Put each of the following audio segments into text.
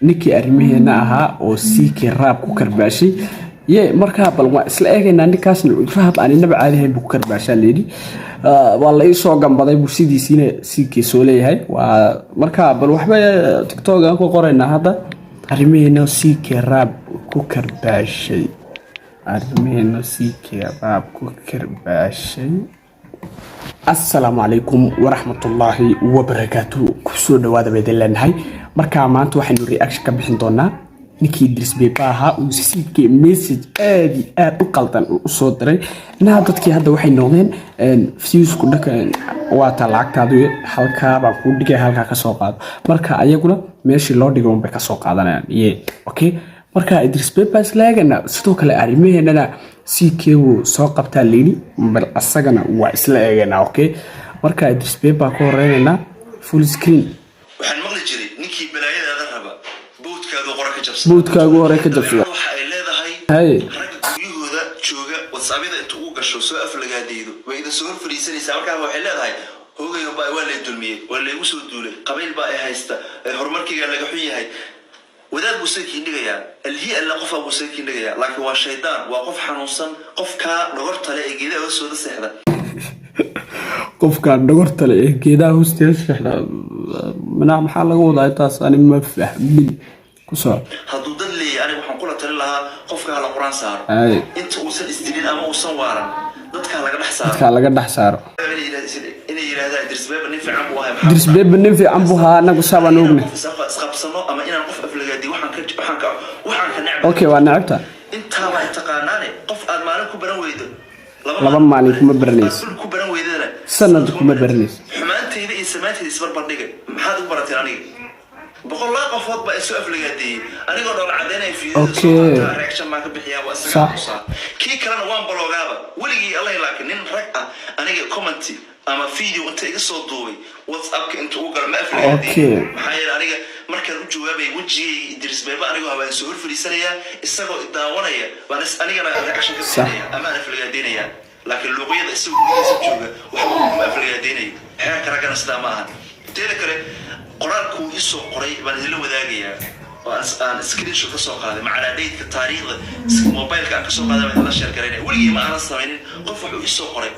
ninkii arrimaheena ahaa oo siikii raab ku karbaashay markaa bal waa isla eegaynaa ninkaasna raab aan inaba caadi ahayn buu ku karbaashaa leedi waa la ii soo gambaday buu sidiisiina siikii soo leeyahay waa markaa bal waxba tiktok aan ku qoraynaa hadda arrimaheena siikii raab ku karbaashay arrimaheena siikii raab ku karbaashay. السلام عليكم ورحمة الله وبركاته كسور دوادة بيدلناهاي marka maanta waxaanu reaction ka bixin doonaa ninkii Idris Beba aha uu siikii message aad u qaldan u soo diray inaa dadkii hadda waxay noqdeen views ku dhakan waa talacagtaadu halka baan ku dhigay halka ka soo qaado marka ayaguna meeshii loo dhigo un bay ka soo qaadanayaan okay marka Idris Beba islaagana sidoo kale arrimaheena siikii uu soo qabtaa leeni bal asagana waa isla eegana okay marka Idris Beba ka horeynayna full screen waxaan maqli jiray ninkii balaayada raba boodkaagu hore ka jabsada waxa ay leedahay rag gurigooda jooga WhatsApp-da inta uu gasho soo aflagaadeedo way idin soo fariisanaysaa markaa waxay leedahay hoogayo baa waa la dulmiyay waa la igu soo duulay qabiil baa ay haysta horumarkiga laga xun yahay wadaad buu sakiin dhigayaa alhi alla qof buu sakiin dhigayaa laakiin waa shaydaan waa qof xanuunsan qofka dhogortale ee geedaha soo seexda qofka dhogortale ee geedaha hoosteeda seexda maxaa laga wadaa taas ani ma fahmin ku soo hadduu dad leeyahay aniga waxaan kula talin lahaa qofka la quraan saaro inta uusan isdilin ama uusan waaran dadka laga dhex saaro inay yiraahdaan Idris Beba nin fiican buu ahaa anagu sabaan ognay isqabsano ama inaan qof aflagaadi waxaan ka nacab okay waa nacabta inta waa taqaanaane qof aad maalin ku baran weydo laba maalin kuma baranayso ku baran weydana sanad kuma baranayso xumaanteeda iyo samaanteeda isbarbar dhigay maxaad u baratay aniga boqol la qofood baa isu aflagaadiyay anigoo dhowr cadeynay fiidiyada reaction ma ka bixiyaa waa sax kii kalena waan baloogaaba waligii Allah laakiin nin rag ah aniga comment ama video inta iga soo duubay WhatsApp-ka inta uu gal ma aflagaadiyay maxaa yeelay aniga markaan u jawaabay wajigii Idris Beba aniga habaan soo fariisanaya isagoo daawanaya waan anigana reaction ka bixinaya ama aflagaadinaya laakiin luqyada isagoo jooga waxa ma aflagaadinay heerka ragana sidaa ma aha teeda kale qoraalku isoo qoray baan la wadaagayaa aan screenshot ka soo qaaday macna date taariikhda mobile-ka aan ka soo qaaday baan la share gareynay waligeey ma aan samaynin qof wuxuu isoo qoray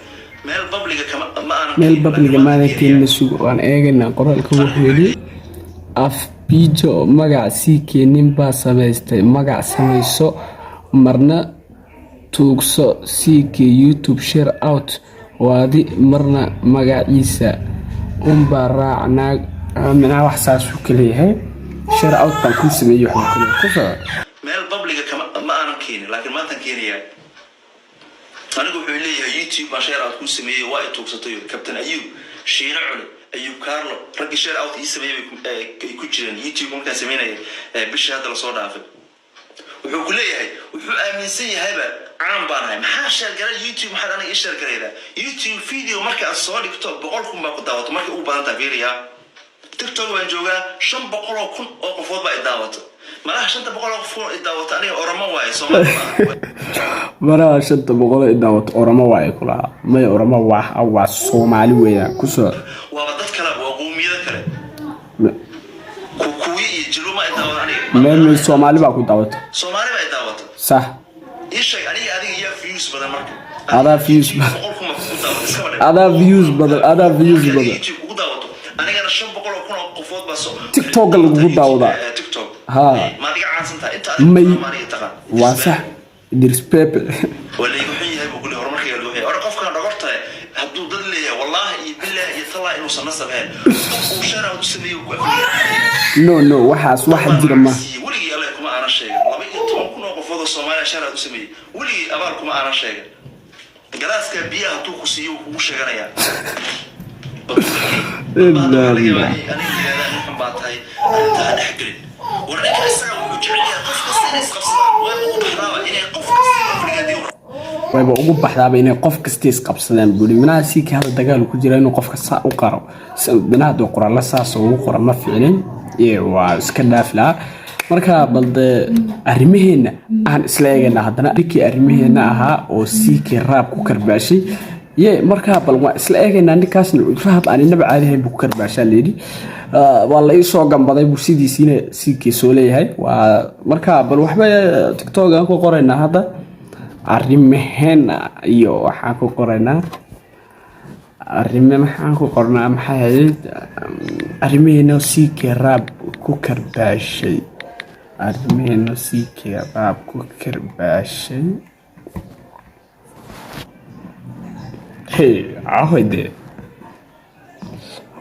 meel public kama ma aan meel public ma aan suuq aan eegana qoraalka wuxuu yiri af bijo magac siikeenin baa samaystay magac samayso marna tuugso siikee YouTube share out waadi marna magaciisa raacnaa منها واحد كليه شر اوت بانكو سميه وحنا كله مال بابليك ما انا كيني لكن ما تنكينيا انا وحو ليه يوتيوب ما شير اوت كو سميه واي توبسطيو كابتن ايوب شير علي ايوب كارلو رجل شير اوت يسميه كو جيران يوتيوب ممكن سمينه بش هذا لا سو دافه وحو كليه وحو امنسن يهبا عام باناي ما شير غير يوتيوب ما انا ايش شير غيرها يوتيوب فيديو marka soo dhigto 100,000 ba ku daawato marka uu badan taageriya TikTok waan joogaa 500,000 oo qofood baa daawato malaha 500,000 qof oo daawato aniga oramo waaye Soomaaliya malaha 500,000 daawato oramo waaye kula may oramo waa Soomaali weeyaan ku soo waa dad kale waa qoomiyad kale kuwi iyo jiruma daawato aniga may Soomaali baa ku daawato Soomaali baa daawato sax ishay aniga ya views badan marka ada views badan anigana 500,000 qofood baa soo TikTok lagu daawada TikTok ha ma adiga caansantaa inta Maria taqaan waa sax Idris Beba wala igu xun yahay buu horumarkiisa lagu yahay or qofka dhagortay haduu dad leeyahay wallahi billahi iyo talaa inuu sanasabeen uu sharaw u sameeyo ku no waxaas wax jira ma waligii Allah kuma aan sheegay 12,000 qofood Soomaaliya sharaw u sameeyay waligii abaal kuma aan sheegay galaaska biyaha tuu ku siiyo uu sheeganaya لا wayba ugu baxdaaba inay qof kasta isqabsadaan buri minaa si ka hada dagaal ku jira inuu qofka saa u qaro sababna doo qoraal saas oo qora ma fiicnin waa iska dhaafla marka balde arrimaheena aan isla eegana hadana dhikii arrimaheena ahaa oo siikii raab ku karbaashay markaa bal waa isla eegaynaa ninkaasna raab aan inaba caadi ahayn buu ku karbaashaa leedi waa la ii soo gambaday buu sidiisiina siikii soo leeyahay waa marka bal waxba tiktok aan ku qoraynaa hadda arrimaheena iyo waxaan ku qoraynaa maxaan ku qornaa maxay ahayd arrimaheena siikii raab ku karbaashay arrimaheena siikii raab ku karbaashay hey ahayde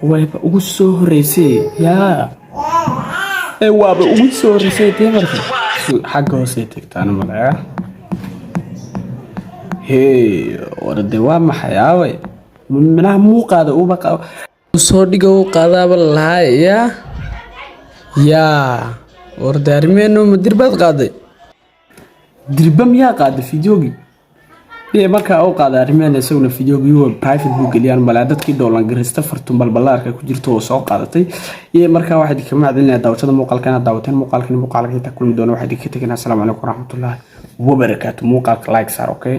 wayba ugu soo horeysay yaa waaba ugu soo horeysay marka xagga hoose tagtaan malaha hey warade waa maxay aaway minaha muuqaada uba soo dhigo qaadaaba lahaa yaa warade arrimeeno ma dirbaad qaaday dirba miyaa qaaday fideogii markaa uu qaaday arrimahan isaguna fideogii waa private book geliyaan malaa dadkii doolan garista fartun balbalaarka ku jirto oo soo qaadatay markaa waxa idinka macdinaa daawashada muuqaalkana daawateen muuqaalka inta kulmi doona waxa idinka teganaa assalaamu calaykum waraxmatullaahi wabarakaatuh muuqaalka like saar okay